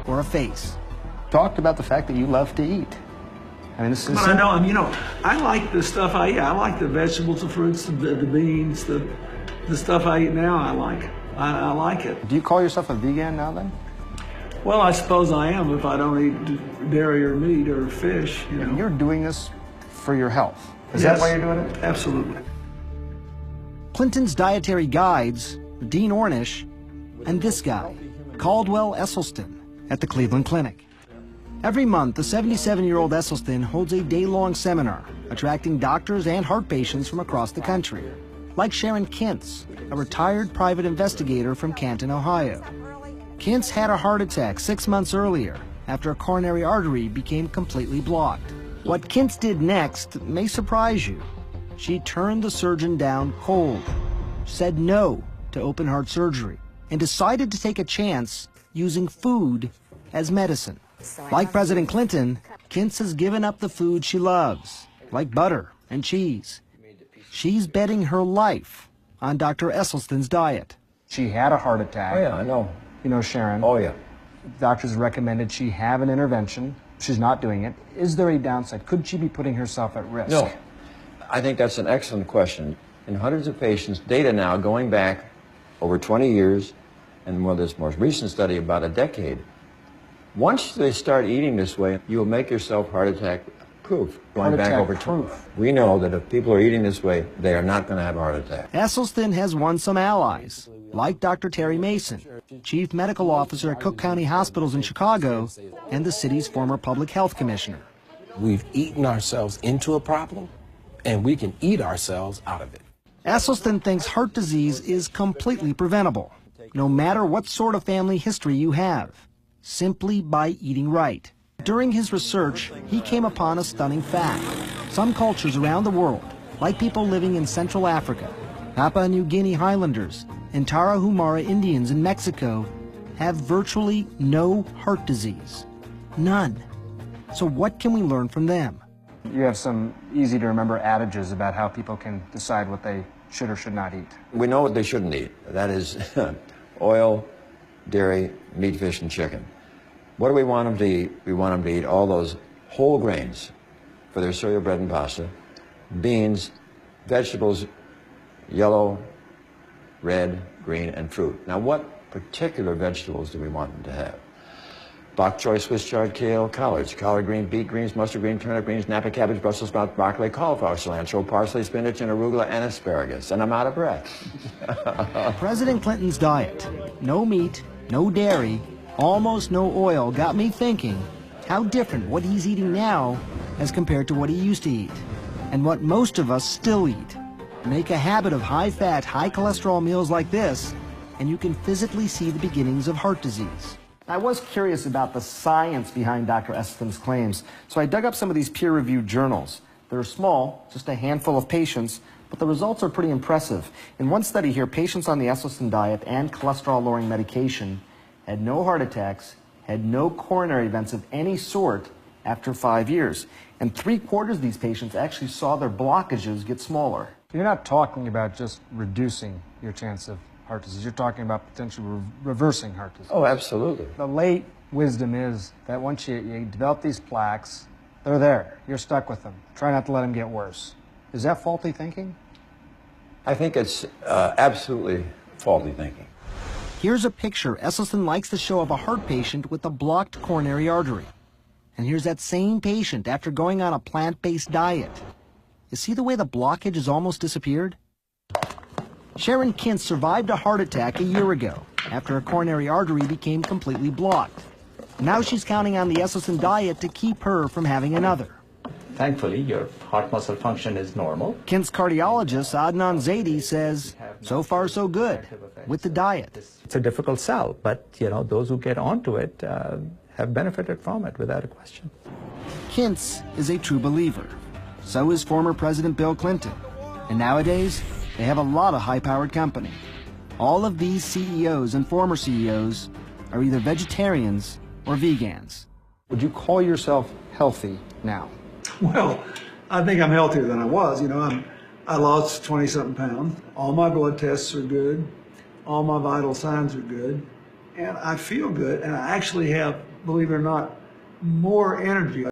or a face. Talked about the fact that you love to eat. I mean, this is. But I know, you know, I like the stuff I eat. I like the vegetables, the fruits, the beans, the stuff I eat now. I like. I like it. Do you call yourself a vegan now then? Well, I suppose I am if I don't eat dairy or meat or fish. You know. You're doing this for your health. Is Yes, that why you're doing it? Absolutely. Clinton's dietary guides, Dean Ornish, and this guy, Caldwell Esselstyn, at the Cleveland Clinic. Every month, the 77-year-old Esselstyn holds a day-long seminar, attracting doctors and heart patients from across the country, like Sharon Kintz, a retired private investigator from Canton, Ohio. Kintz had a heart attack 6 months earlier after a coronary artery became completely blocked. What Kintz did next may surprise you. She turned the surgeon down cold, said no to open heart surgery, and decided to take a chance using food as medicine. Like President Clinton, Kintz has given up the food she loves, like butter and cheese. She's betting her life on Dr. Esselstyn's diet. She had a heart attack. Oh, yeah, I know. You know Sharon. Oh, yeah. Doctors recommended she have an intervention. She's not doing it. Is there a downside? Could she be putting herself at risk? No. I think that's an excellent question. In hundreds of patients, data now going back over 20 years, and this most recent study about a decade, once they start eating this way, you'll make yourself heart attack proof. Going back over proof. We know that if people are eating this way, they are not going to have a heart attack. Esselstyn has won some allies, like Dr. Terry Mason, Chief Medical Officer at Cook County Hospitals in Chicago, and the city's former public health commissioner. We've eaten ourselves into a problem, and we can eat ourselves out of it. Esselstyn thinks heart disease is completely preventable, no matter what sort of family history you have, simply by eating right. During his research, he came upon a stunning fact. Some cultures around the world, like people living in Central Africa, Papua New Guinea Highlanders, and Tarahumara Indians in Mexico, have virtually no heart disease. None. So what can we learn from them? You have some easy-to-remember adages about how people can decide what they should or should not eat. We know what they shouldn't eat. That is oil, dairy, meat, fish, and chicken. What do we want them to eat? We want them to eat all those whole grains for their cereal, bread, and pasta, beans, vegetables, yellow, red, green, and fruit. Now, what particular vegetables do we want them to have? Bok choy, Swiss chard, kale, collards, collard green, beet greens, mustard green, turnip greens, Napa cabbage, Brussels sprouts, broccoli, cauliflower, cilantro, parsley, spinach, and arugula, and asparagus. And I'm out of breath. President Clinton's diet, no meat, no dairy, almost no oil, got me thinking how different what he's eating now as compared to what he used to eat, and what most of us still eat. Make a habit of high-fat, high-cholesterol meals like this, and you can physically see the beginnings of heart disease. I was curious about the science behind Dr. Esselstyn's claims, so I dug up some of these peer-reviewed journals. They're small, just a handful of patients, but the results are pretty impressive. In one study here, patients on the Esselstyn diet and cholesterol-lowering medication had no heart attacks, had no coronary events of any sort after 5 years. And 3/4 of these patients actually saw their blockages get smaller. You're not talking about just reducing your chance of heart disease. You're talking about potentially reversing heart disease. Oh, absolutely. The late wisdom is that once you develop these plaques, they're there. You're stuck with them. Try not to let them get worse. Is that faulty thinking? I think it's absolutely faulty thinking. Here's a picture Esselstyn likes to show of a heart patient with a blocked coronary artery. And here's that same patient after going on a plant-based diet. You see the way the blockage has almost disappeared? Sharon Kintz survived a heart attack a year ago after a coronary artery became completely blocked. Now she's counting on the Esselstyn diet to keep her from having another. Thankfully, your heart muscle function is normal. Kint's cardiologist, Adnan Zaidi, says so far so good with the diet. It's a difficult sell, but those who get onto it have benefited from it without a question. Kintz is a true believer. So is former President Bill Clinton. And nowadays, they have a lot of high-powered company. All of these CEOs and former CEOs are either vegetarians or vegans. Would you call yourself healthy now? Well, I think I'm healthier than I was. I lost 20-something pounds. All my blood tests are good. All my vital signs are good. And I feel good. And I actually have believe it or not, more energy.